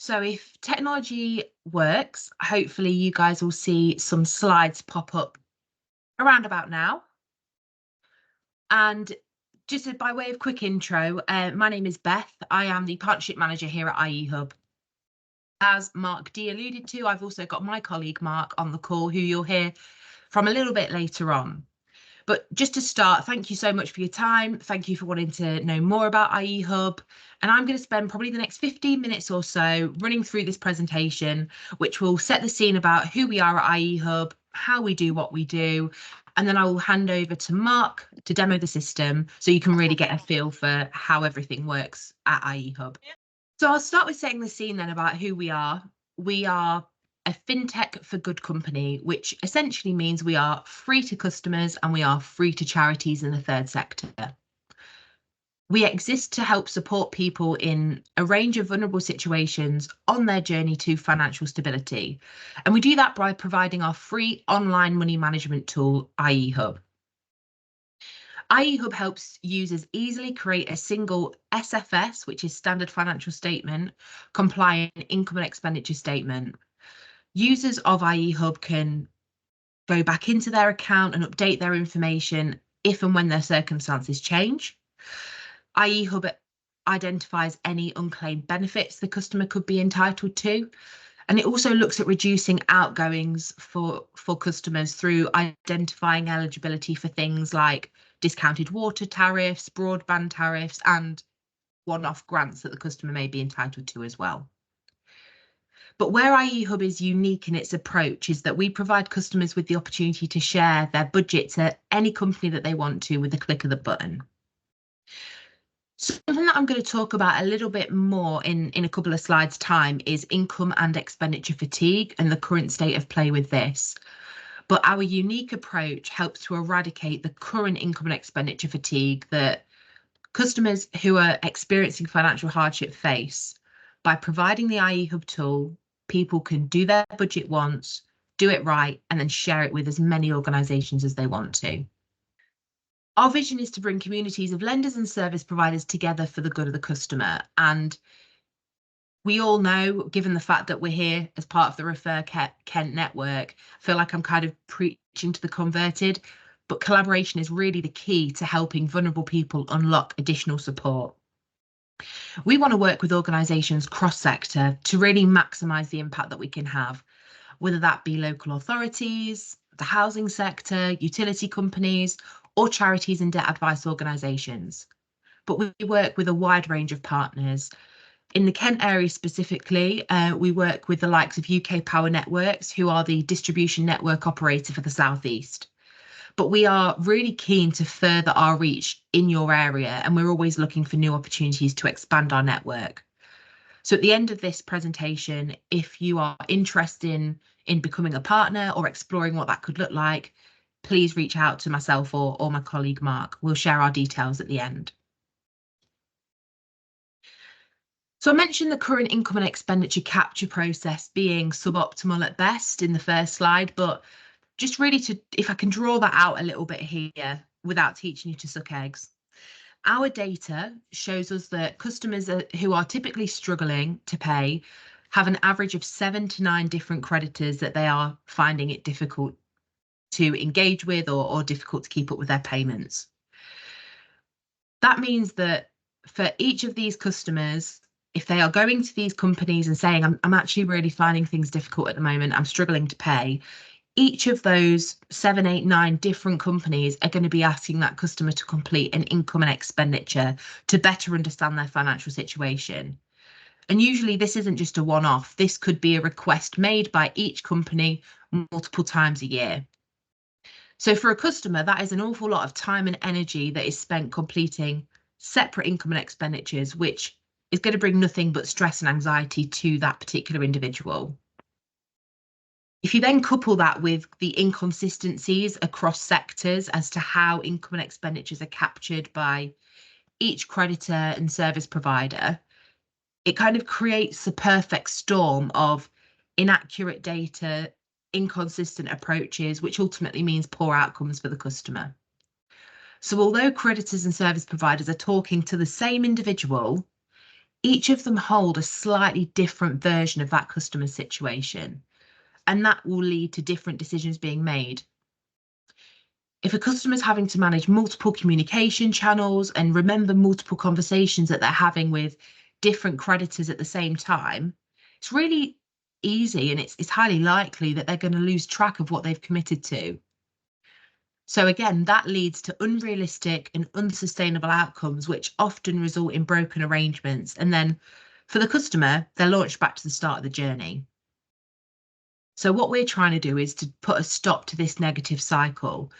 So if technology works, hopefully you guys will see some slides pop up around about now. And just by way of quick intro, my name is Beth. I am the Partnership Manager here at IE Hub. As Mark D alluded to, I've also got my colleague Mark on the call, who you'll hear from a little bit later on. But just to start, thank you so much for your time. Thank you for wanting to know more about IE Hub. And I'm going to spend probably the next 15 minutes or so running through this presentation, which will set the scene about who we are at IE Hub, how we do what we do. And then I will hand over to Mark to demo the system so you can really get a feel for how everything works at IE Hub. So I'll start with setting the scene then about who we are. We are a fintech for good company, which essentially means we are free to customers and we are free to charities in the third sector. We exist to help support people in a range of vulnerable situations on their journey to financial stability. And we do that by providing our free online money management tool, IE Hub. IE Hub helps users easily create a single SFS, which is standard financial statement, compliant income and expenditure statement. Users of IE Hub can go back into their account and update their information if and when their circumstances change. IE Hub identifies any unclaimed benefits the customer could be entitled to, and it also looks at reducing outgoings for customers through identifying eligibility for things like discounted water tariffs, broadband tariffs, and one-off grants that the customer may be entitled to as well. But where IE Hub is unique in its approach is that we provide customers with the opportunity to share their budget to any company that they want to with a click of the button. Something that I'm going to talk about a little bit more in a couple of slides' time is income and expenditure fatigue and the current state of play with this. But our unique approach helps to eradicate the current income and expenditure fatigue that customers who are experiencing financial hardship face. By providing the IE Hub tool, people can do their budget once, do it right, and then share it with as many organisations as they want to. Our vision is to bring communities of lenders and service providers together for the good of the customer. And we all know, given the fact that we're here as part of the ReferKent network, I feel like I'm kind of preaching to the converted, but collaboration is really the key to helping vulnerable people unlock additional support. We want to work with organisations cross-sector to really maximise the impact that we can have, whether that be local authorities, the housing sector, utility companies, or charities and debt advice organisations. But we work with a wide range of partners. In the Kent area specifically, we work with the likes of UK Power Networks, who are the distribution network operator for the South East. But we are really keen to further our reach in your area, and we're always looking for new opportunities to expand our network. So at the end of this presentation, if you are interested in becoming a partner or exploring what that could look like, please reach out to myself or my colleague Mark. We'll share our details at the end. So I mentioned the current income and expenditure capture process being suboptimal at best in the first slide, but just really if I can draw that out a little bit here without teaching you to suck eggs. Our data shows us that customers who are typically struggling to pay have an average of 7 to 9 different creditors that they are finding it difficult to engage with or difficult to keep up with their payments. That means that for each of these customers, if they are going to these companies and saying, I'm actually really finding things difficult at the moment, I'm struggling to pay, each of those 7, 8, 9 different companies are going to be asking that customer to complete an income and expenditure to better understand their financial situation. And usually this isn't just a one-off. This could be a request made by each company multiple times a year. So for a customer, that is an awful lot of time and energy that is spent completing separate income and expenditures, which is going to bring nothing but stress and anxiety to that particular individual. If you then couple that with the inconsistencies across sectors as to how income and expenditures are captured by each creditor and service provider, it kind of creates a perfect storm of inaccurate data, inconsistent approaches, which ultimately means poor outcomes for the customer. So although creditors and service providers are talking to the same individual, each of them hold a slightly different version of that customer's situation, and that will lead to different decisions being made. If a customer is having to manage multiple communication channels and remember multiple conversations that they're having with different creditors at the same time, it's really easy and it's highly likely that they're going to lose track of what they've committed to. So again, that leads to unrealistic and unsustainable outcomes, which often result in broken arrangements. And then for the customer, they're launched back to the start of the journey. So what we're trying to do is to put a stop to this negative cycle.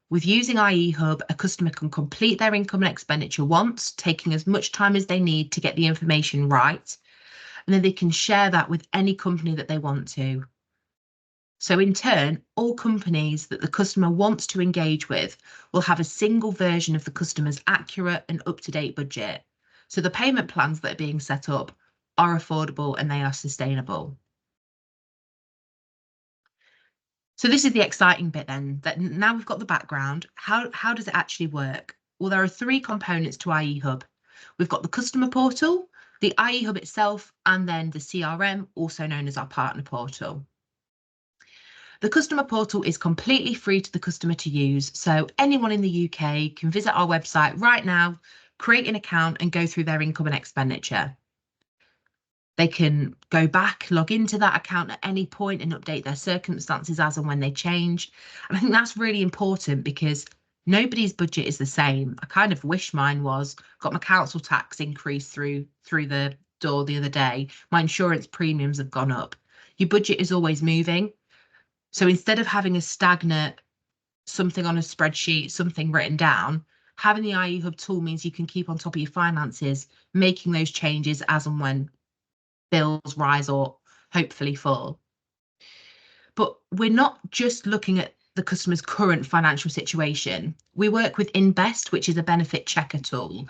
With using IE Hub, a customer can complete their income and expenditure once, taking as much time as they need to get the information right, and then they can share that with any company that they want to. So in turn, all companies that the customer wants to engage with will have a single version of the customer's accurate and up-to-date budget. So the payment plans that are being set up are affordable and they are sustainable. So this is the exciting bit then, that now we've got the background. How does it actually work? Well, there are 3 components to IE Hub. We've got the customer portal, the IE Hub itself, and then the CRM, also known as our partner portal. The customer portal is completely free to the customer to use, so anyone in the UK can visit our website right now, create an account and go through their income and expenditure. They can go back, log into that account at any point and update their circumstances as and when they change. And I think that's really important because nobody's budget is the same. I kind of wish mine was. Got my council tax increase through the door the other day. My insurance premiums have gone up. Your budget is always moving. So instead of having a stagnant something on a spreadsheet, something written down, having the IE Hub tool means you can keep on top of your finances, making those changes as and when bills rise or hopefully fall. But we're not just looking at the customer's current financial situation. We work with Invest, which is a benefit checker tool,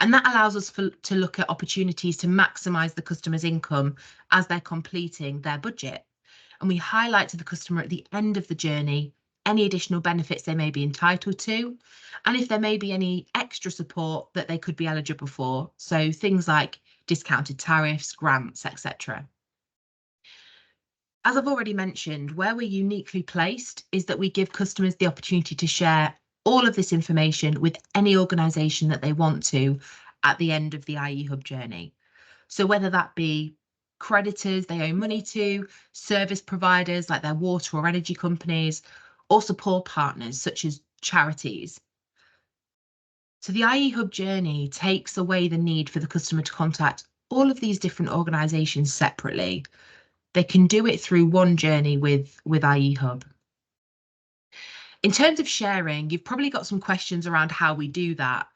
and that allows us to look at opportunities to maximise the customer's income as they're completing their budget. And we highlight to the customer at the end of the journey any additional benefits they may be entitled to, and if there may be any extra support that they could be eligible for. So things like discounted tariffs, grants, etc. As I've already mentioned, where we're uniquely placed is that we give customers the opportunity to share all of this information with any organisation that they want to at the end of the IE Hub journey. So whether that be creditors they owe money to, service providers like their water or energy companies, or support partners such as charities. So the IE Hub journey takes away the need for the customer to contact all of these different organisations separately. They can do it through one journey with IE Hub. In terms of sharing, you've probably got some questions around how we do that.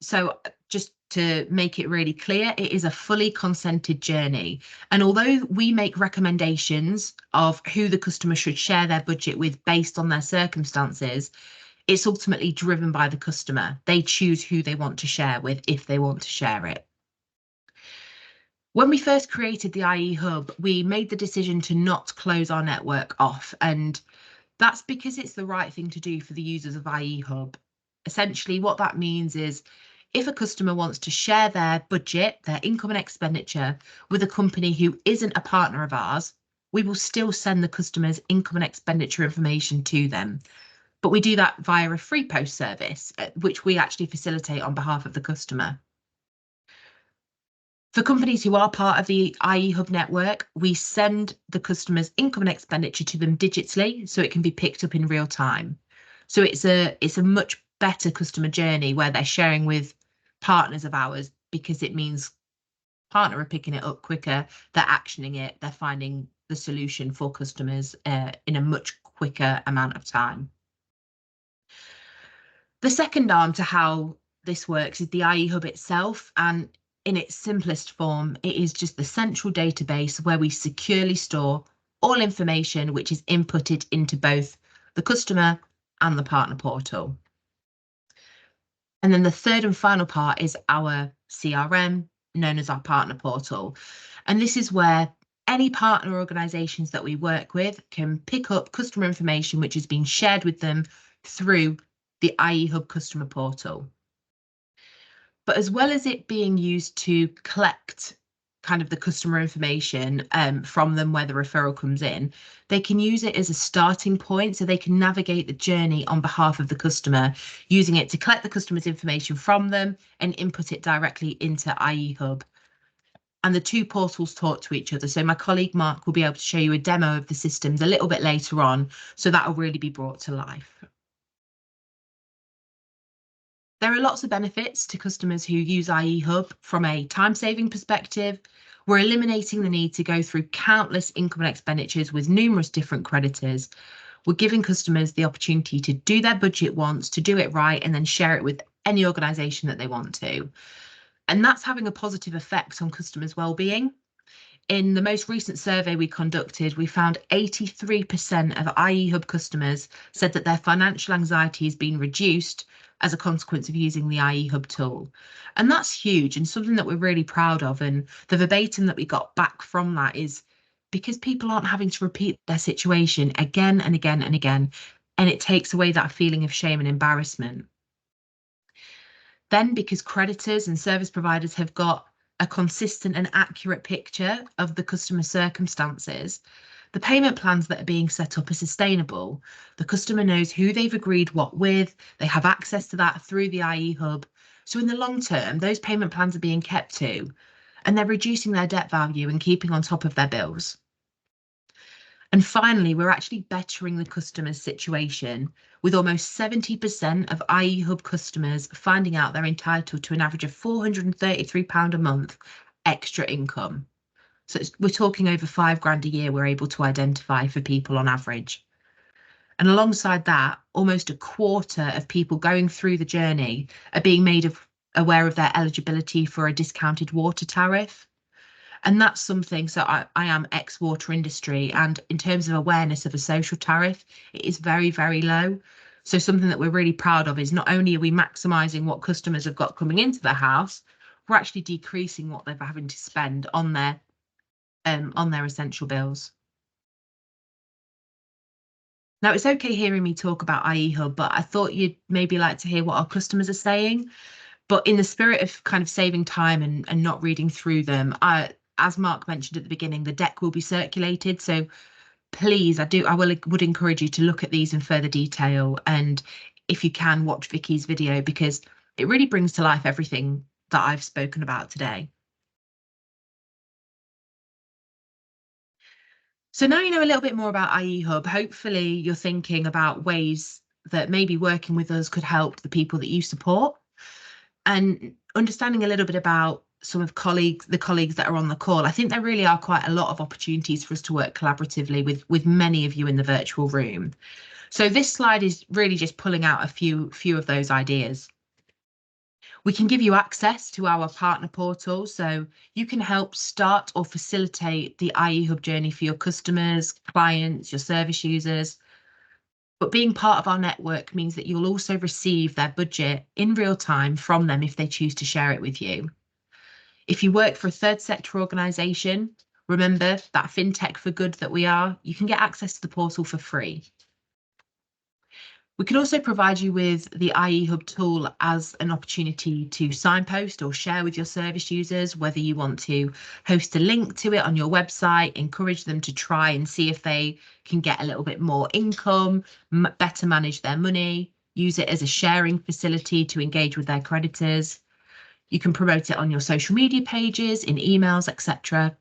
So just to make it really clear, it is a fully consented journey. And although we make recommendations of who the customer should share their budget with based on their circumstances, it's ultimately driven by the customer. They choose who they want to share with if they want to share it. When we first created the IE Hub, we made the decision to not close our network off, and that's because it's the right thing to do for the users of IE Hub. Essentially, what that means is if a customer wants to share their budget, their income and expenditure with a company who isn't a partner of ours, we will still send the customer's income and expenditure information to them. But we do that via a free post service, which we actually facilitate on behalf of the customer. For companies who are part of the IE Hub network, we send the customer's income and expenditure to them digitally so it can be picked up in real time. So it's a much better customer journey where they're sharing with partners of ours because it means partner are picking it up quicker, they're actioning it, they're finding the solution for customers in a much quicker amount of time. The second arm to how this works is the IE Hub itself, and in its simplest form, it is just the central database where we securely store all information which is inputted into both the customer and the partner portal. And then the third and final part is our CRM, known as our partner portal. And this is where any partner organisations that we work with can pick up customer information which has been shared with them through the IE Hub customer portal. But as well as it being used to collect kind of the customer information from them where the referral comes in, they can use it as a starting point so they can navigate the journey on behalf of the customer, using it to collect the customer's information from them and input it directly into IE Hub. And the two portals talk to each other. So my colleague Mark will be able to show you a demo of the systems a little bit later on, so that will really be brought to life. There are lots of benefits to customers who use IE Hub from a time-saving perspective. We're eliminating the need to go through countless income and expenditures with numerous different creditors. We're giving customers the opportunity to do their budget once, to do it right, and then share it with any organisation that they want to. And that's having a positive effect on customers' well-being. In the most recent survey we conducted, we found 83% of IE Hub customers said that their financial anxiety has been reduced as a consequence of using the IE Hub tool. And that's huge and something that we're really proud of. And the verbatim that we got back from that is because people aren't having to repeat their situation again and again and again, and it takes away that feeling of shame and embarrassment. Then, because creditors and service providers have got a consistent and accurate picture of the customer circumstances, the payment plans that are being set up are sustainable. The customer knows who they've agreed what with, they have access to that through the IE Hub. So in the long term, those payment plans are being kept to, and they're reducing their debt value and keeping on top of their bills. And finally, we're actually bettering the customer's situation, with almost 70% of IE Hub customers finding out they're entitled to an average of £433 a month extra income. So we're talking over £5,000 a year we're able to identify for people on average. And alongside that, almost a quarter of people going through the journey are being made aware of their eligibility for a discounted water tariff. And that's something, so I am ex-water industry, and in terms of awareness of a social tariff, it is very, very low. So something that we're really proud of is not only are we maximising what customers have got coming into their house, we're actually decreasing what they're having to spend on their essential bills. Now, it's okay hearing me talk about IE Hub, but I thought you'd maybe like to hear what our customers are saying. But in the spirit of kind of saving time and not reading through them, as Mark mentioned at the beginning, the deck will be circulated. So please, would encourage you to look at these in further detail. And if you can, watch Vicky's video, because it really brings to life everything that I've spoken about today. So now you know a little bit more about IE Hub. Hopefully you're thinking about ways that maybe working with us could help the people that you support, and understanding a little bit about some of the colleagues that are on the call. I think there really are quite a lot of opportunities for us to work collaboratively with many of you in the virtual room. So this slide is really just pulling out a few of those ideas. We can give you access to our partner portal, so you can help start or facilitate the IE Hub journey for your customers, clients, your service users. But being part of our network means that you'll also receive their budget in real time from them if they choose to share it with you. If you work for a third sector organisation, remember that FinTech for good that we are, you can get access to the portal for free. We can also provide you with the IE Hub tool as an opportunity to signpost or share with your service users, whether you want to host a link to it on your website, encourage them to try and see if they can get a little bit more income, better manage their money, use it as a sharing facility to engage with their creditors. You can promote it on your social media pages, in emails, etc.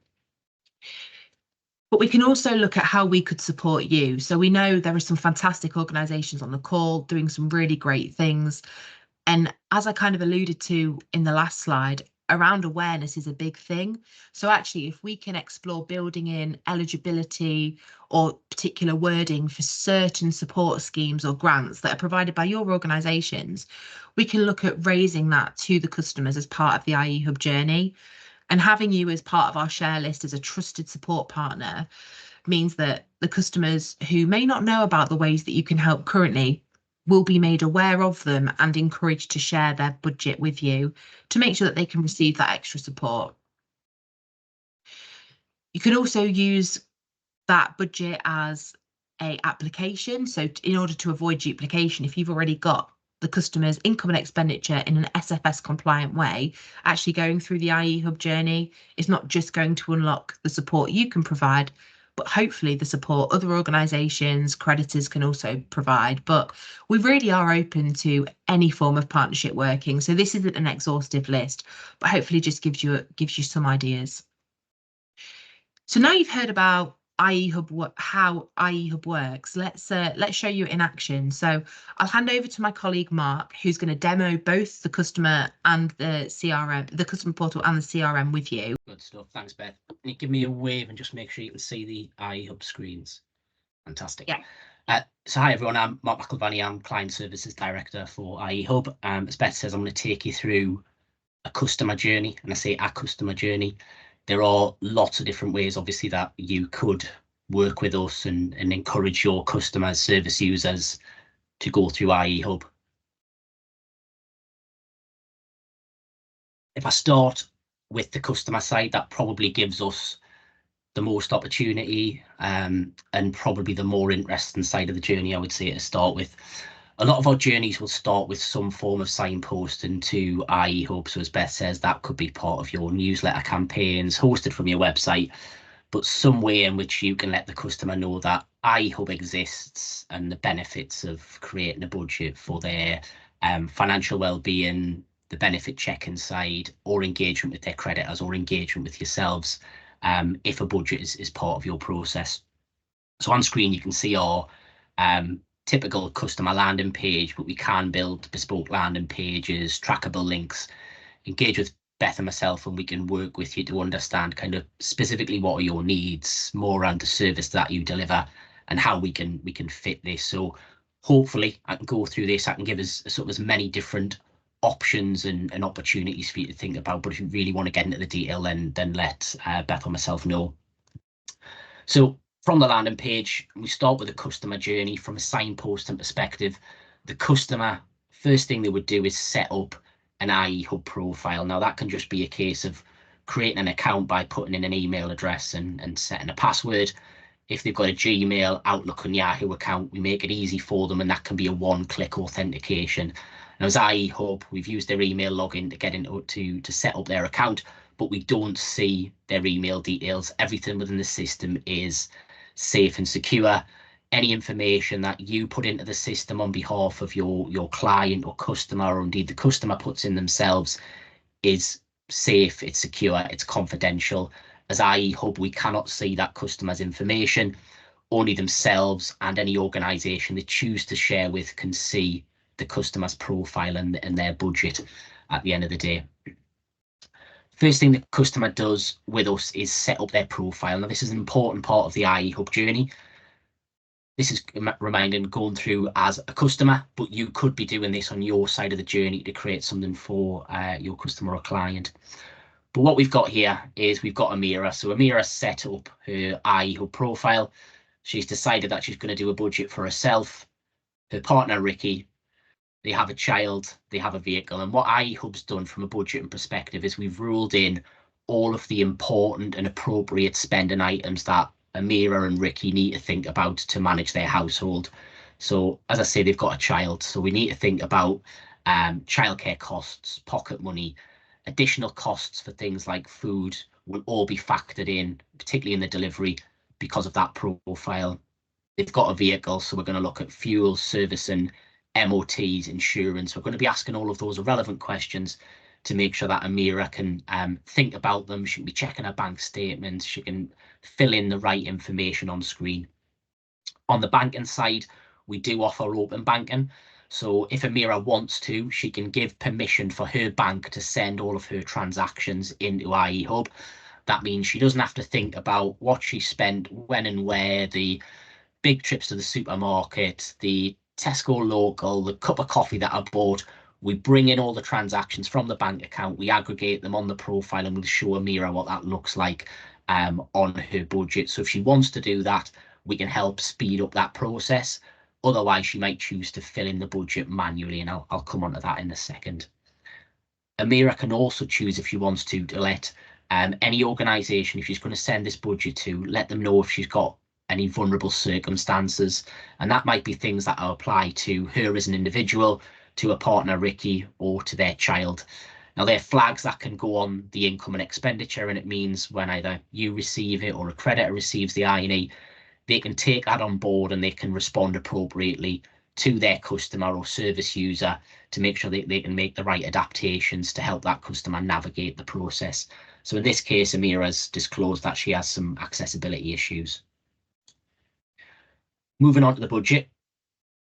But we can also look at how we could support you. So we know there are some fantastic organisations on the call doing some really great things. And as I kind of alluded to in the last slide, around awareness is a big thing. So actually, if we can explore building in eligibility or particular wording for certain support schemes or grants that are provided by your organisations, we can look at raising that to the customers as part of the IE Hub journey. And having you as part of our share list as a trusted support partner means that the customers who may not know about the ways that you can help currently will be made aware of them and encouraged to share their budget with you to make sure that they can receive that extra support. You can also use that budget as an application. So in order to avoid duplication, if you've already got the customer's income and expenditure in an SFS compliant way, actually going through the IE Hub journey is not just going to unlock the support you can provide, but hopefully the support other organisations, creditors can also provide. But we really are open to any form of partnership working. So this isn't an exhaustive list, but hopefully just gives you some ideas. So now you've heard about IE Hub, how IE Hub works. Let's show you in action. So I'll hand over to my colleague Mark, who's going to demo both the customer and the CRM, the customer portal and the CRM with you. Good stuff. Thanks, Beth. Can you give me a wave and just make sure you can see the IE Hub screens? Fantastic. Yeah. So hi everyone, I'm Mark McIlvany. I'm Client Services Director for IE Hub. As Beth says, I'm going to take you through a customer journey, and I say a customer journey. There are lots of different ways, obviously, that you could work with us and encourage your customers, service users to go through IE Hub. If I start with the customer side, that probably gives us the most opportunity and probably the more interesting side of the journey, I would say, to start with. A lot of our journeys will start with some form of signposting to IE Hub. So as Beth says, that could be part of your newsletter campaigns hosted from your website, but some way in which you can let the customer know that IE Hub exists and the benefits of creating a budget for their financial well-being, the benefit check inside, or engagement with their creditors, or engagement with yourselves, if a budget is part of your process. So on screen, you can see our typical customer landing page, but we can build bespoke landing pages, trackable links, engage with Beth and myself, and we can work with you to understand kind of specifically what are your needs, more around the service that you deliver and how we can fit this. So hopefully I can go through this, I can give us sort of as many different options and opportunities for you to think about, but if you really want to get into the detail, then let Beth or myself know. So from the landing page, we start with the customer journey. From a signposting perspective, the customer, first thing they would do is set up an IE Hub profile. Now that can just be a case of creating an account by putting in an email address and setting a password. If they've got a Gmail, Outlook and Yahoo account, we make it easy for them, and that can be a one-click authentication. Now as IE Hub, we've used their email login to get into to set up their account, but we don't see their email details. Everything within the system is safe and secure. Any information that you put into the system on behalf of your client or customer, or indeed the customer puts in themselves, is safe, it's secure, it's confidential. As IE Hub, we cannot see that customer's information. Only themselves and any organisation they choose to share with can see the customer's profile and their budget at the end of the day. First thing the customer does with us is set up their profile. Now this is an important part of the IE Hub journey. This is reminding going through as a customer, but you could be doing this on your side of the journey to create something for your customer or client. But what we've got here is we've got Amira. So Amira set up her IE Hub profile. She's decided that she's going to do a budget for herself, her partner Ricky. They have a child, they have a vehicle. And what IE Hub's done from a budgeting perspective is we've ruled in all of the important and appropriate spending items that Amira and Ricky need to think about to manage their household. So as I say, they've got a child, so we need to think about childcare costs, pocket money, additional costs for things like food will all be factored in, particularly in the delivery, because of that profile. They've got a vehicle, so we're going to look at fuel, servicing, MOTs, insurance. We're going to be asking all of those relevant questions to make sure that Amira can think about them. She can be checking her bank statements. She can fill in the right information on screen. On the banking side, we do offer open banking. So if Amira wants to, she can give permission for her bank to send all of her transactions into IE Hub. That means she doesn't have to think about what she spent, when and where, the big trips to the supermarket, the Tesco local, the cup of coffee that I bought. We bring in all the transactions from the bank account, we aggregate them on the profile, and we'll show Amira what that looks like on her budget. So if she wants to do that, we can help speed up that process. Otherwise, she might choose to fill in the budget manually, and I'll come on to that in a second. Amira can also choose, if she wants to let any organisation, if she's going to send this budget to, let them know if she's got any vulnerable circumstances, and that might be things that apply to her as an individual, to a partner, Ricky, or to their child. Now, they're flags that can go on the income and expenditure, and it means when either you receive it or a creditor receives the I&E, they can take that on board and they can respond appropriately to their customer or service user to make sure they can make the right adaptations to help that customer navigate the process. So in this case, Amira's disclosed that she has some accessibility issues. Moving on to the budget.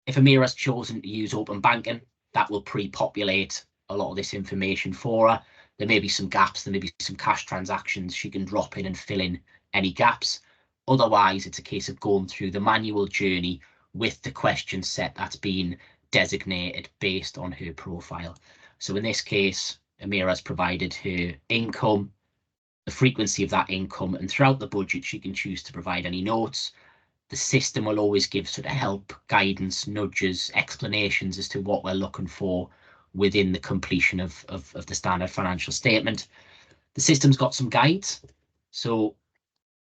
If Amira's chosen to use open banking, that will pre-populate a lot of this information for her. There may be some gaps, there may be some cash transactions. She can drop in and fill in any gaps. Otherwise, it's a case of going through the manual journey with the question set that's been designated based on her profile. So in this case, Amira's provided her income, the frequency of that income, and throughout the budget, she can choose to provide any notes. The system will always give sort of help, guidance, nudges, explanations as to what we're looking for within the completion of the standard financial statement. The system's got some guides. So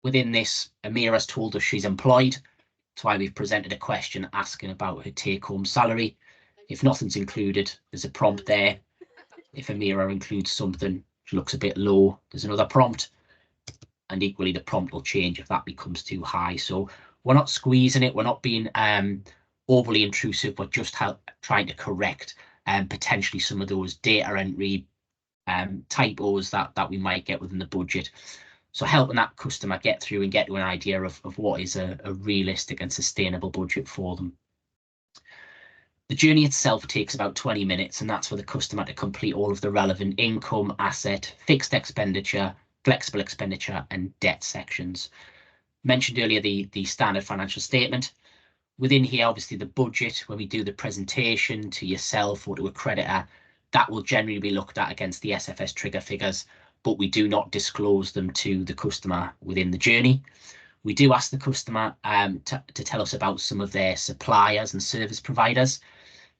within this, Amira's told us she's employed. That's why we've presented a question asking about her take-home salary. If nothing's included, there's a prompt there. If Amira includes something, she looks a bit low, there's another prompt. And equally, the prompt will change if that becomes too high. So we're not squeezing it. We're not being overly intrusive. We're just trying to correct potentially some of those data entry typos that we might get within the budget. So helping that customer get through and get to an idea of what is a realistic and sustainable budget for them. The journey itself takes about 20 minutes, and that's for the customer to complete all of the relevant income, asset, fixed expenditure, flexible expenditure, and debt sections. Mentioned earlier the standard financial statement. Within here, obviously, the budget, when we do the presentation to yourself or to a creditor, that will generally be looked at against the SFS trigger figures, but we do not disclose them to the customer within the journey. We do ask the customer to tell us about some of their suppliers and service providers.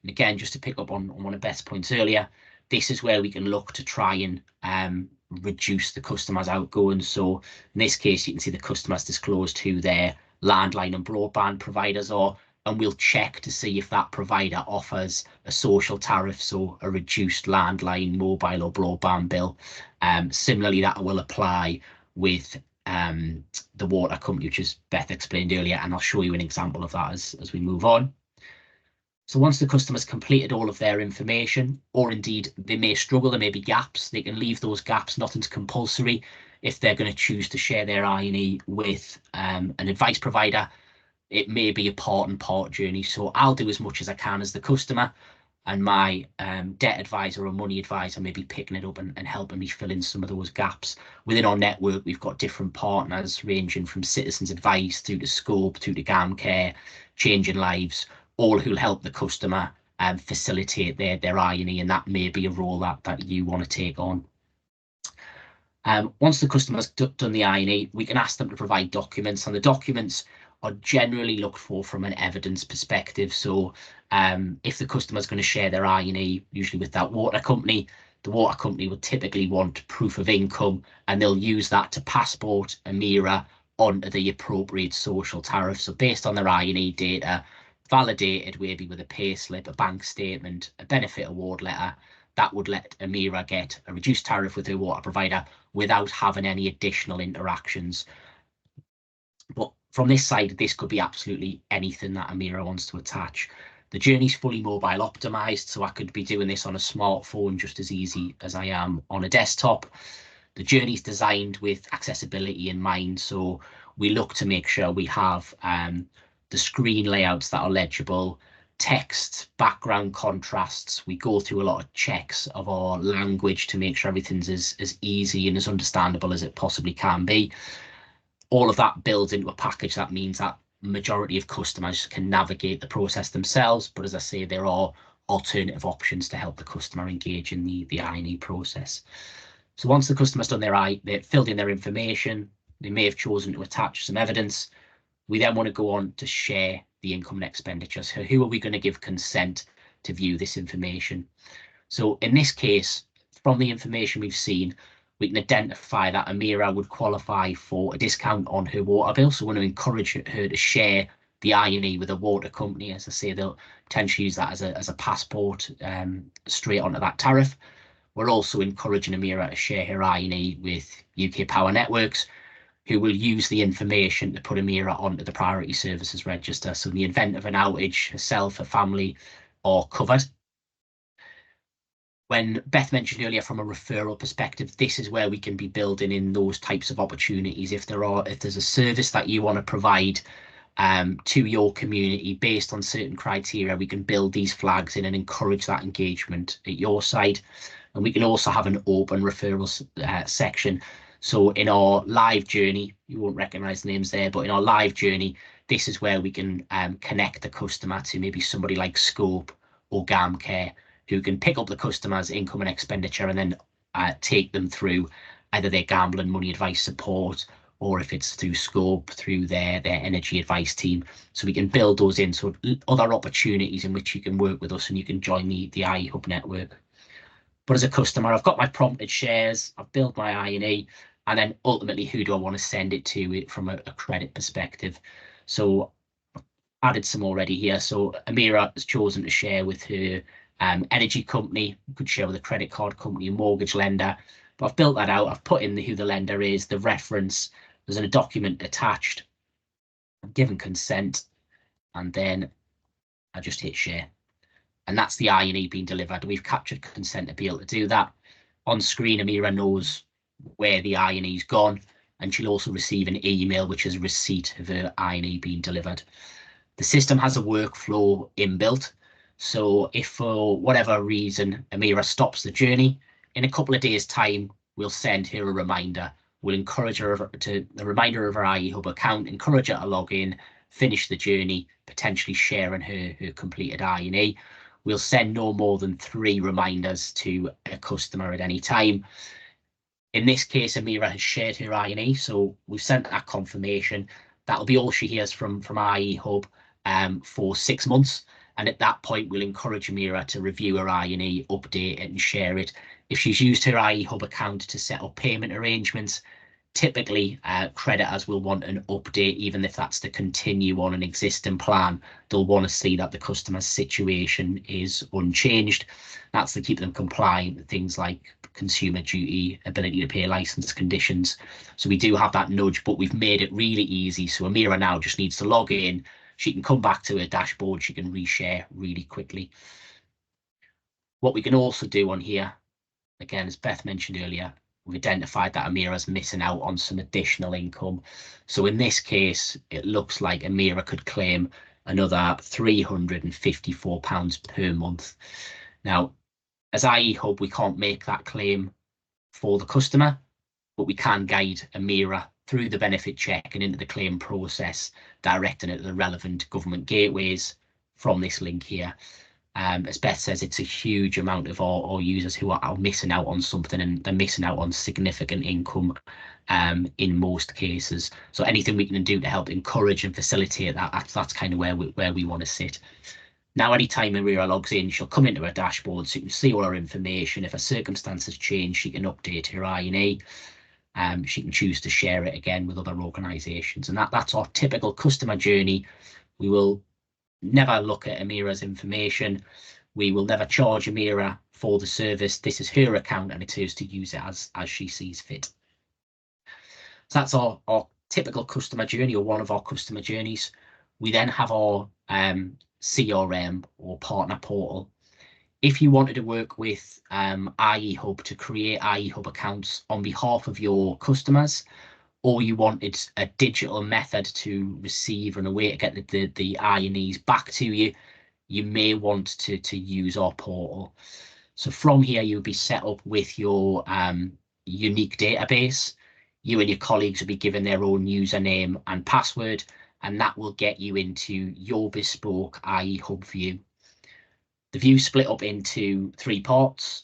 And again, just to pick up on one of Beth's points earlier, this is where we can look to try and reduce the customer's outgoings. So in this case, you can see the customer's disclosed who their landline and broadband providers are, and we'll check to see if that provider offers a social tariff, so a reduced landline, mobile or broadband bill. Similarly, that will apply with the water company, which as Beth explained earlier, and I'll show you an example of that as we move on. So once the customer's completed all of their information, or indeed they may struggle, there may be gaps, they can leave those gaps, nothing's compulsory. If they're going to choose to share their I&E with an advice provider, it may be a part and part journey. So I'll do as much as I can as the customer, and my debt advisor or money advisor may be picking it up and helping me fill in some of those gaps. Within our network, we've got different partners ranging from Citizens Advice through to Scope, through to GAMCare, Changing Lives, all who'll help the customer facilitate their I&E, and that may be a role that you want to take on. Once the customer's done the I&E, we can ask them to provide documents, and the documents are generally looked for from an evidence perspective. So if the customer's going to share their I&E, usually with that water company, the water company will typically want proof of income, and they'll use that to passport Amira onto the appropriate social tariff. So based on their I&E data, validated maybe with a pay slip, a bank statement, a benefit award letter, that would let Amira get a reduced tariff with her water provider without having any additional interactions. But from this side, this could be absolutely anything that Amira wants to attach. The journey's fully mobile optimized, so I could be doing this on a smartphone just as easy as I am on a desktop. The journey's designed with accessibility in mind, so we look to make sure we have the screen layouts that are legible, text, background contrasts. We go through a lot of checks of our language to make sure everything's as easy and as understandable as it possibly can be. All of that builds into a package that means that majority of customers can navigate the process themselves. But as I say, there are alternative options to help the customer engage in the I&E process. So once the customer's done they've filled in their information, they may have chosen to attach some evidence. We then want to go on to share the income and expenditure. So who are we going to give consent to view this information? So in this case, from the information we've seen, we can identify that Amira would qualify for a discount on her water bill. So we want to encourage her to share the I&E with a water company. As I say, they'll potentially use that as a passport straight onto that tariff. We're also encouraging Amira to share her I&E with UK Power Networks, who will use the information to put Amira onto the Priority Services Register. So in the event of an outage, herself, her family are covered. When Beth mentioned earlier, from a referral perspective, this is where we can be building in those types of opportunities. If there's a service that you want to provide to your community based on certain criteria, we can build these flags in and encourage that engagement at your side. And we can also have an open referrals section. So in our live journey, you won't recognise the names there, but in our live journey, this is where we can connect the customer to maybe somebody like Scope or GAM Care, who can pick up the customer's income and expenditure and then take them through either their gambling money advice support, or if it's through Scope, through their energy advice team. So we can build those in, so other opportunities in which you can work with us and you can join the IE Hub network. But as a customer, I've got my prompted shares, I've built my I&E, and then ultimately, who do I want to send it to from a credit perspective? So I've added some already here. So Amira has chosen to share with her energy company, could share with a credit card company, a mortgage lender. But I've built that out. I've put in who the lender is, the reference. There's a document attached. I've given consent, and then I just hit share. And that's the I&E being delivered. We've captured consent to be able to do that. On screen, Amira knows where the I&E's gone, and she'll also receive an email which is receipt of her I&E being delivered. The system has a workflow inbuilt. So if for whatever reason Amira stops the journey, in a couple of days' time, we'll send her a reminder. We'll encourage her to the reminder of her IE Hub account, encourage her to log in, finish the journey, potentially sharing her completed I&E. We'll send no more than 3 reminders to a customer at any time. In this case, Amira has shared her I&E, so we've sent that confirmation. That'll be all she hears from IE Hub for 6 months. And at that point, we'll encourage Amira to review her I&E, update it and share it. If she's used her IE Hub account to set up payment arrangements, typically creditors will want an update, even if that's to continue on an existing plan. They'll want to see that the customer's situation is unchanged. That's to keep them compliant with things like consumer duty, ability to pay license conditions. So we do have that nudge, but we've made it really easy. So Amira now just needs to log in. She can come back to her dashboard. She can reshare really quickly. What we can also do on here, again, as Beth mentioned earlier, we've identified that Amira's missing out on some additional income. So in this case, it looks like Amira could claim another £354 per month. Now, as IE Hub, we can't make that claim for the customer, but we can guide Amira through the benefit check and into the claim process, directing it to the relevant government gateways from this link here. As Beth says, it's a huge amount of our users who are missing out on something, and they're missing out on significant income in most cases. So anything we can do to help encourage and facilitate that, that's kind of where we want to sit. Now, anytime Amira logs in, she'll come into her dashboard, so you can see all her information. If her circumstances change, she can update her I&E. She can choose to share it again with other organisations, and that's our typical customer journey. We will never look at Amira's information. We will never charge Amira for the service. This is her account, and it's hers to use it as she sees fit. So that's our typical customer journey, or one of our customer journeys. We then have our CRM or partner portal. If you wanted to work with IE Hub to create IE Hub accounts on behalf of your customers, or you wanted a digital method to receive and a way to get the I&Es back to you, you may want to use our portal. So from here, you'll be set up with your unique database. You and your colleagues will be given their own username and password, and that will get you into your bespoke IE Hub view. The view split up into 3 parts.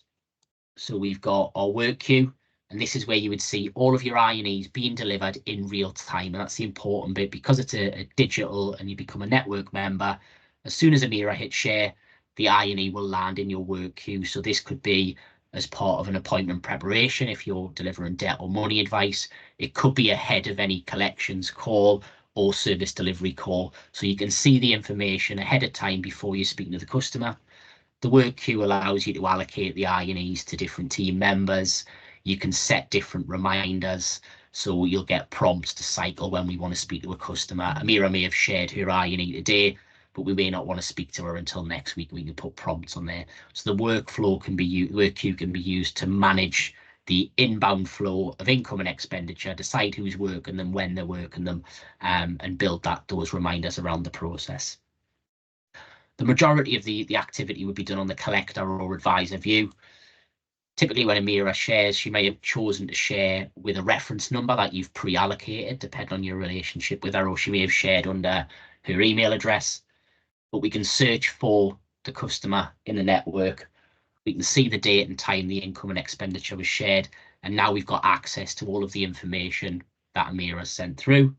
So we've got our work queue, and this is where you would see all of your I&Es being delivered in real time. And that's the important bit, because it's a digital and you become a network member. As soon as Amira hits share, the I&E will land in your work queue. So this could be as part of an appointment preparation if you're delivering debt or money advice. It could be ahead of any collections call, or service delivery call. So you can see the information ahead of time before you're speaking to the customer. The work queue allows you to allocate the I&Es to different team members. You can set different reminders, so you'll get prompts to cycle when we want to speak to a customer. Amira may have shared her I&E today, but we may not want to speak to her until next week. We can put prompts on there. So the workflow can be work queue can be used to manage the inbound flow of income and expenditure, decide who's working them, when they're working them, and build those reminders around the process. The majority of the activity would be done on the collector or advisor view. Typically when Amira shares, she may have chosen to share with a reference number that you've pre-allocated, depending on your relationship with her, or she may have shared under her email address. But we can search for the customer in the network. We can see the date and time the income and expenditure was shared, and now we've got access to all of the information that Amira sent through.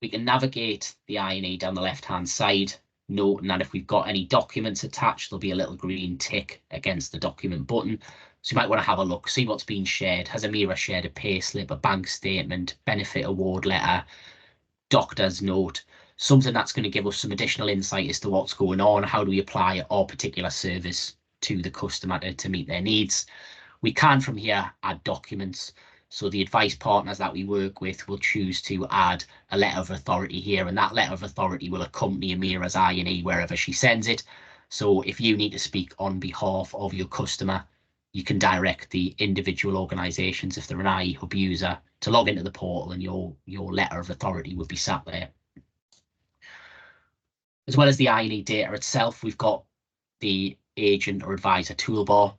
We can navigate the I&E down the left-hand side, noting that if we've got any documents attached, there'll be a little green tick against the document button. So you might want to have a look, see what's been shared. Has Amira shared a payslip, a bank statement, benefit award letter, doctor's note, something that's going to give us some additional insight as to what's going on, how do we apply our particular service to the customer to meet their needs. We can from here add documents. So the advice partners that we work with will choose to add a letter of authority here, and that letter of authority will accompany Amira's I&E wherever she sends it. So if you need to speak on behalf of your customer, you can direct the individual organisations, if they're an IE Hub user, to log into the portal, and your letter of authority would be sat there. As well as the I&E data itself, we've got the agent or advisor toolbar.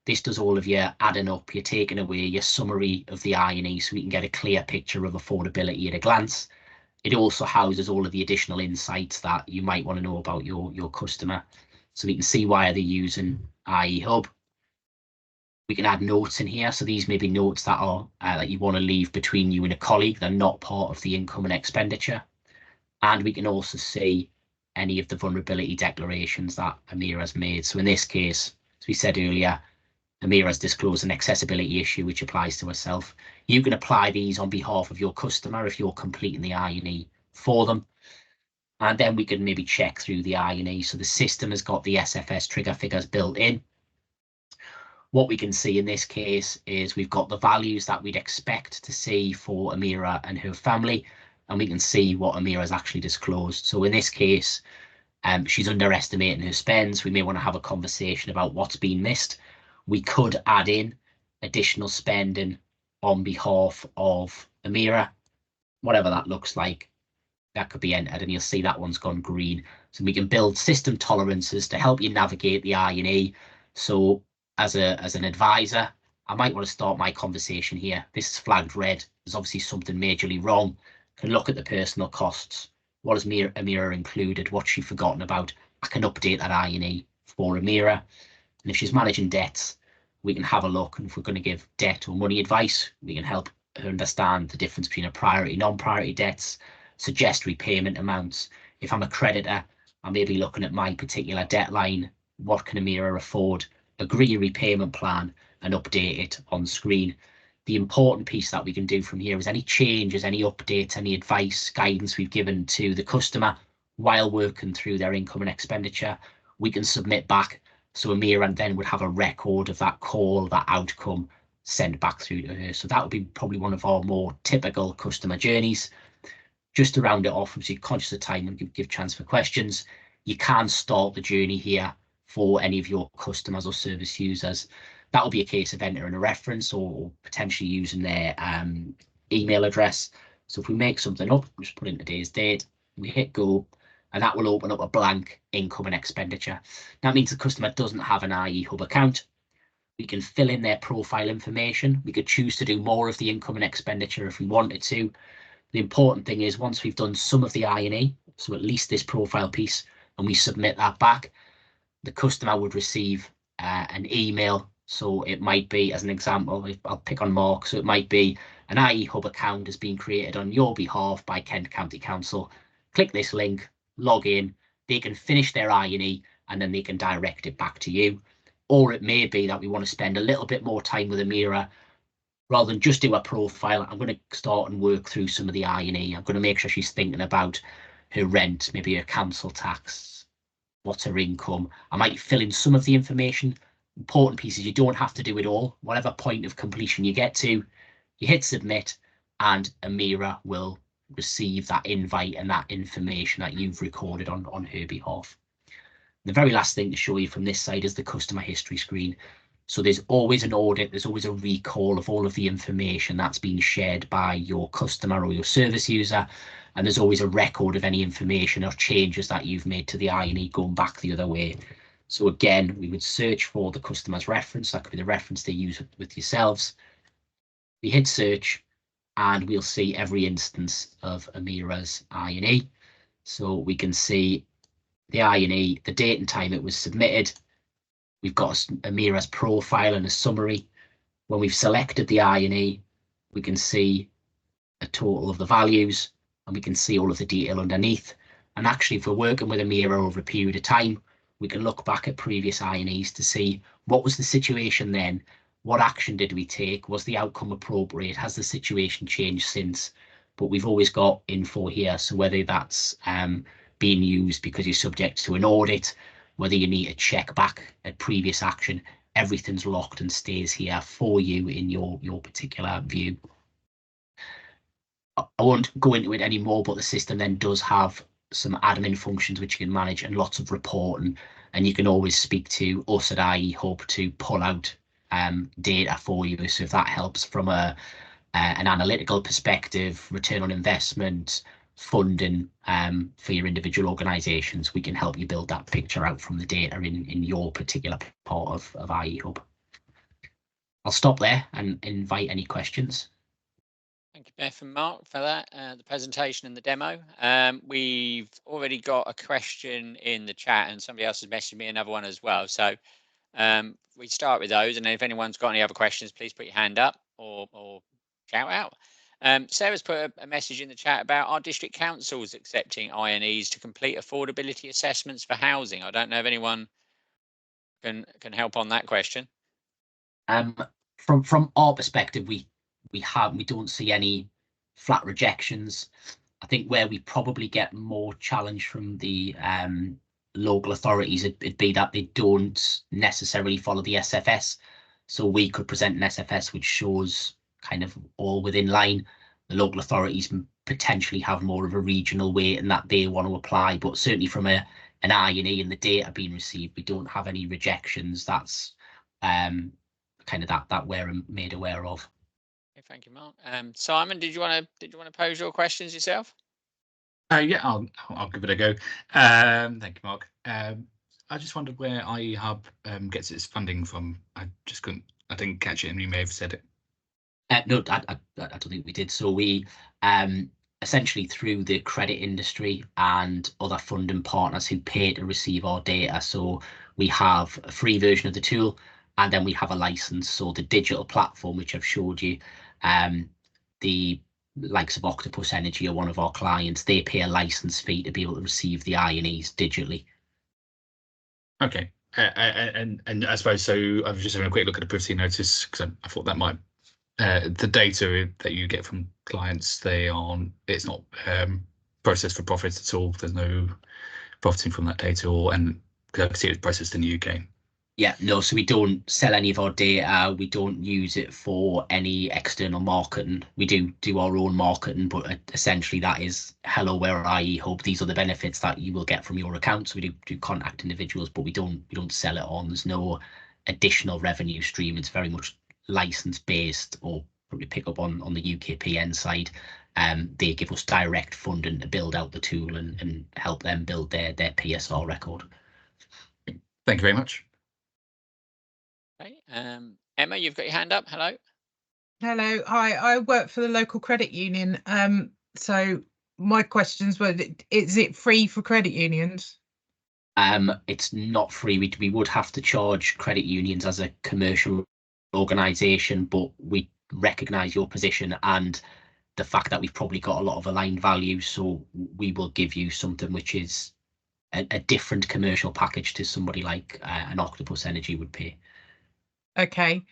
This does all of your adding up, you're taking away your summary of the I&E, so we can get a clear picture of affordability at a glance. It also houses all of the additional insights that you might want to know about your customer. So we can see why they're using IE Hub. We can add notes in here. So these may be notes that are that you want to leave between you and a colleague. They're not part of the income and expenditure. And we can also see any of the vulnerability declarations that Amira's made. So in this case, as we said earlier, Amira's disclosed an accessibility issue which applies to herself. You can apply these on behalf of your customer if you're completing the I&E for them. And then we can maybe check through the I&E. So the system has got the SFS trigger figures built in. What we can see in this case is we've got the values that we'd expect to see for Amira and her family, and we can see what Amira's actually disclosed. So in this case, she's underestimating her spends. We may want to have a conversation about what's been missed. We could add in additional spending on behalf of Amira, whatever that looks like. That could be entered, and you'll see that one's gone green. So we can build system tolerances to help you navigate the I&E. So as an advisor, I might want to start my conversation here. This is flagged red. There's obviously something majorly wrong. Can look at the personal costs. What has Amira included? What's she forgotten about? I can update that I&E for Amira. And if she's managing debts, we can have a look. And if we're going to give debt or money advice, we can help her understand the difference between a priority and non-priority debts, suggest repayment amounts. If I'm a creditor, I may be looking at my particular debt line. What can Amira afford? Agree a repayment plan and update it on screen. The important piece that we can do from here is any changes, any updates, any advice, guidance we've given to the customer while working through their income and expenditure, we can submit back. So Amira then would have a record of that call, that outcome sent back through to her. So that would be probably one of our more typical customer journeys. Just to round it off, obviously conscious of time and give chance for questions, you can start the journey here for any of your customers or service users. That will be a case of entering a reference or potentially using their email address. So if we make something up, just put in today's date, we hit go, and that will open up a blank income and expenditure. That means the customer doesn't have an IE Hub account. We can fill in their profile information. We could choose to do more of the income and expenditure if we wanted to. The important thing is once we've done some of the I&E, so at least this profile piece, and we submit that back, the customer would receive an email. So it might be, as an example, I'll pick on Mark. So it might be an IE Hub account has been created on your behalf by Kent County Council. Click this link, log in, they can finish their I&E, and then they can direct it back to you. Or it may be that we want to spend a little bit more time with Amira rather than just do a profile, I'm going to start and work through some of the I&E. I'm going to make sure she's thinking about her rent, maybe her council tax, what's her income. I might fill in some of the information. Important pieces, you don't have to do it all. Whatever point of completion you get to, you hit submit, and Amira will receive that invite and that information that you've recorded on her behalf. The very last thing to show you from this side is the customer history screen. So there's always an audit, there's always a recall of all of the information that's been shared by your customer or your service user, and there's always a record of any information or changes that you've made to the I&E going back the other way. So again, we would search for the customer's reference. That could be the reference they use with yourselves. We hit search, and we'll see every instance of Amira's I&E. So we can see the I&E, the date and time it was submitted. We've got Amira's profile and a summary. When we've selected the I&E, we can see a total of the values, and we can see all of the detail underneath. And actually, if we're working with Amira over a period of time, we can look back at previous I&Es to see what was the situation then, what action did we take, was the outcome appropriate, has the situation changed since? But we've always got info here, so whether that's being used because you're subject to an audit, whether you need to check back at previous action, everything's locked and stays here for you in your particular view. I won't go into it anymore, but the system then does have some admin functions which you can manage and lots of reporting, and you can always speak to us at IE Hub to pull out data for you. So if that helps from an analytical perspective, return on investment, funding for your individual organisations, we can help you build that picture out from the data in your particular part of IE Hub. I'll stop there and invite any questions. Thank you, Beth and Mark, for that, the presentation and the demo. We've already got a question in the chat, and somebody else has messaged me another one as well. So we start with those, and if anyone's got any other questions, please put your hand up or shout out. Sarah's put a message in the chat about our district councils accepting I&Es to complete affordability assessments for housing. I don't know if anyone can help on that question. From our perspective, we don't see any flat rejections. I think where we probably get more challenge from the local authorities, it'd be that they don't necessarily follow the SFS. So we could present an SFS which shows kind of all within line. The local authorities potentially have more of a regional weight and that they want to apply, but certainly from an I&E and the data being received, we don't have any rejections. That's kind of that we're made aware of. Okay, thank you, Mark. Simon, did you want to pose your questions yourself? Yeah, I'll give it a go. Thank you, Mark. I just wondered where IE Hub gets its funding from. I didn't catch it, and you may have said it. No, I don't think we did. So we essentially through the credit industry and other funding partners who pay to receive our data. So we have a free version of the tool, and then we have a license. So the digital platform, which I've showed you, the likes of Octopus Energy are one of our clients. They pay a license fee to be able to receive the I&Es digitally. Okay, and I suppose so. I was just having a quick look at the privacy notice because I thought that might the data that you get from clients, it's not processed for profit at all. There's no profiting from that data, and because I can see it was processed in the UK. Yeah, no, so we don't sell any of our data. We don't use it for any external marketing. We do our own marketing, but essentially that is, hello, we're IE Hub. These are the benefits that you will get from your account. So we do contact individuals, but we don't sell it on. There's no additional revenue stream. It's very much license based, or probably pick up on the UKPN side. They give us direct funding to build out the tool and help them build their PSR record. Thank you very much. Okay, Emma, you've got your hand up. Hello. Hello. Hi, I work for the local credit union. So my questions were, is it free for credit unions? It's not free. We would have to charge credit unions as a commercial organisation, but we recognise your position and the fact that we've probably got a lot of aligned values, so we will give you something which is a different commercial package to somebody like an Octopus Energy would pay. Okay.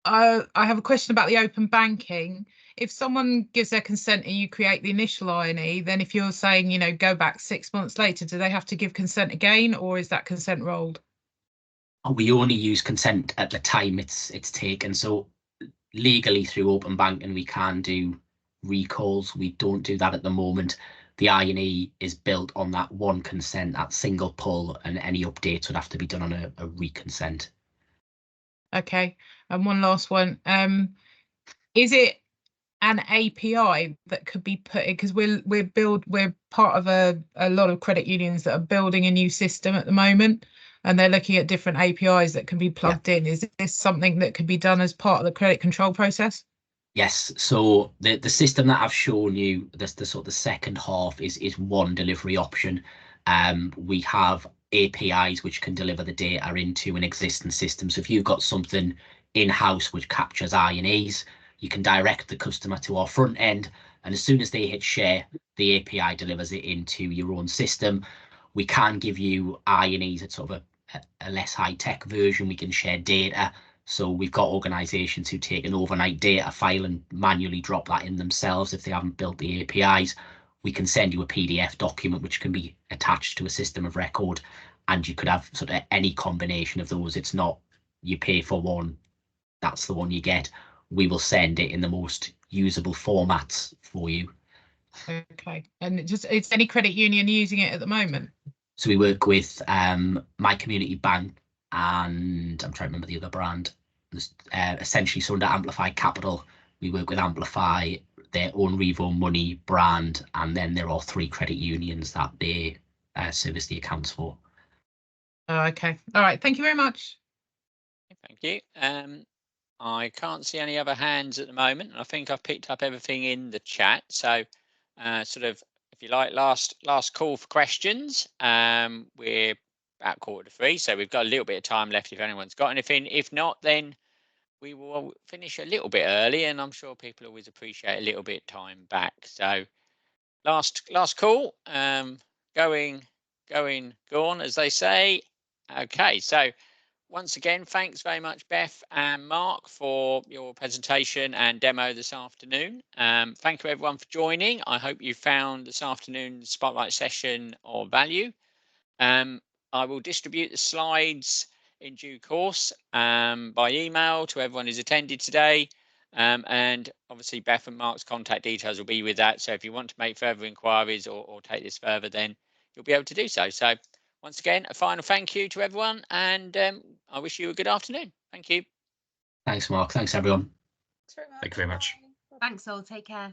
I have a question about the open banking. If someone gives their consent and you create the initial INE, then if you're saying, you know, go back 6 months later, do they have to give consent again, or is that consent rolled? We only use consent at the time it's taken. So legally through open banking, we can do recalls. We don't do that at the moment. The INE is built on that one consent, that single pull, and any updates would have to be done on a reconsent. Okay, and one last one. Is it an API that could be put in, because we're part of a lot of credit unions that are building a new system at the moment, and they're looking at different APIs that can be plugged in. Is this something that could be done as part of the credit control process? Yes, so the system that I've shown you, the sort of the second half is one delivery option. We have APIs which can deliver the data into an existing system. So if you've got something in-house which captures INEs, you can direct the customer to our front end, and as soon as they hit share, the API delivers it into your own system. We can give you INEs at sort of a less high-tech version. We can share data. So we've got organisations who take an overnight data file and manually drop that in themselves if they haven't built the APIs. We can send you a PDF document which can be attached to a system of record, and you could have sort of any combination of those. It's not you pay for one, that's the one you get. We will send it in the most usable formats for you. Okay, and is any credit union using it at the moment? So we work with My Community Bank, and I'm trying to remember the other brand. Essentially, so under Amplify Capital, we work with Amplify, their own Revo Money brand, and then there are 3 credit unions that they service the accounts for. Okay, all right, thank you very much. Thank you. I can't see any other hands at the moment. I think I've picked up everything in the chat. So sort of, if you like, last call for questions. We're about 2:45, so we've got a little bit of time left if anyone's got anything. If not, then we will finish a little bit early, and I'm sure people always appreciate a little bit time back. So last call, going, gone, as they say. Okay, so once again, thanks very much, Beth and Mark, for your presentation and demo this afternoon. Thank you, everyone, for joining. I hope you found this afternoon's Spotlight session of value. I will distribute the slides in due course by email to everyone who's attended today. And obviously, Beth and Mark's contact details will be with that. So if you want to make further inquiries or take this further, then you'll be able to do so. So once again, a final thank you to everyone, and I wish you a good afternoon. Thank you. Thanks, Mark. Thanks, everyone. Thank you very much. Thanks all. Take care.